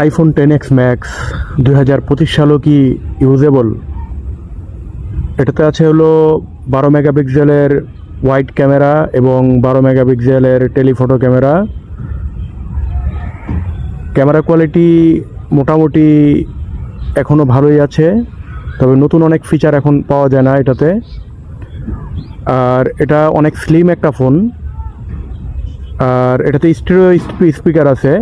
IPhone 10X max 2025 সালও কি usable? এটাতে আছে হলো 12 মেগাপিক্সেলের ওয়াইড ক্যামেরা এবং 12 মেগাপিক্সেলের টেলিফটো ক্যামেরা। ক্যামেরা কোয়ালিটি মোটামুটি এখনও ভালোই আছে, তবে নতুন অনেক ফিচার এখন পাওয়া যায় না এটাতে। আর এটা অনেক স্লিম একটা ফোন, আর এটাতে স্টেরিও স্পিকার আছে।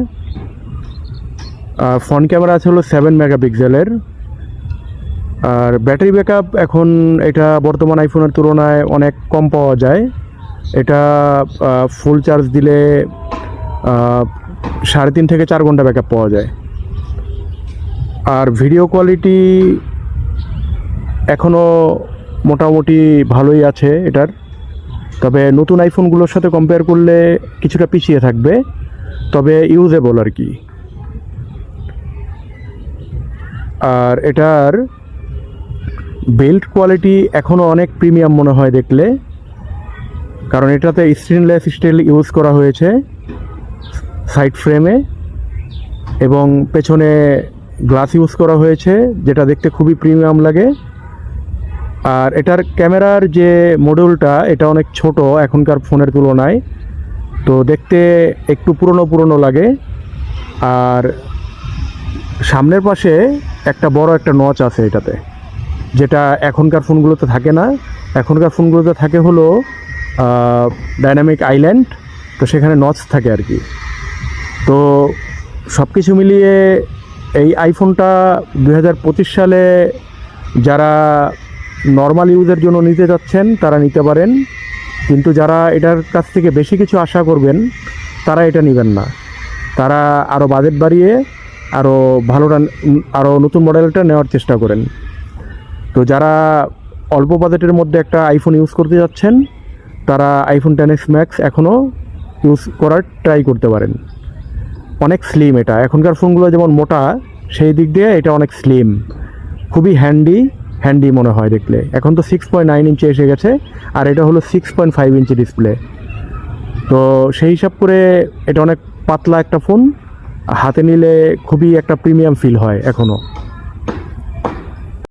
আর ফ্রন্ট ক্যামেরা আছে হলো 7 মেগাপিক্সেলের। আর ব্যাটারি ব্যাকআপ এখন এটা বর্তমান আইফোনের তুলনায় অনেক কম পাওয়া যায়। এটা ফুল চার্জ দিলে 3.5 থেকে 4 ঘন্টা ব্যাকআপ পাওয়া যায়। আর ভিডিও কোয়ালিটি এখনও মোটামুটি ভালোই আছে এটার, তবে নতুন আইফোনগুলোর সাথে কম্পেয়ার করলে কিছুটা পিছিয়ে থাকবে, তবে ইউজেবল আর কি। আর এটার বিল্ড কোয়ালিটি এখনও অনেক প্রিমিয়াম মনে হয় দেখলে, কারণ এটাতে স্টেনলেস স্টিল ইউজ করা হয়েছে সাইড ফ্রেমে, এবং পেছনে গ্লাস ইউজ করা হয়েছে, যেটা দেখতে খুবই প্রিমিয়াম লাগে। আর এটার ক্যামেরার যে মডিউলটা, এটা অনেক ছোট এখনকার ফোনের তুলনায়, তো দেখতে একটু পুরনো লাগে। আর সামনের পাশে একটা বড় একটা নচ আছে এটাতে, যেটা এখনকার ফোনগুলোতে থাকে না। এখনকার ফোনগুলোতে থাকে হলো ডাইনামিক আইল্যান্ড, তো সেখানে নচ থাকে আর কি। তো সব কিছু মিলিয়ে এই আইফোনটা 2025 সালে যারা নর্মাল ইউজের জন্য নিতে যাচ্ছেন তারা নিতে পারেন, কিন্তু যারা এটার কাছ থেকে বেশি কিছু আশা করবেন তারা এটা নেবেন না। তারা আরও বাজেট বাড়িয়ে আরও নতুন মডেলটা নেওয়ার চেষ্টা করেন। তো যারা অল্প বাজেটের মধ্যে একটা আইফোন ইউজ করতে যাচ্ছেন, তারা আইফোন 10X ম্যাক্স এখনও ইউজ করার ট্রাই করতে পারেন। অনেক স্লিম এটা, এখনকার ফোনগুলো যেমন মোটা, সেই দিক দিয়ে এটা অনেক স্লিম, খুবই হ্যান্ডি মনে হয় দেখলে। এখন তো 6.9 ইঞ্চি এসে গেছে, আর এটা হলো 6.5 ইঞ্চি ডিসপ্লে। তো সেই হিসাব করে এটা অনেক পাতলা একটা ফোন, হাতে নিলে খুবই একটা প্রিমিয়াম ফিল হয় এখনও।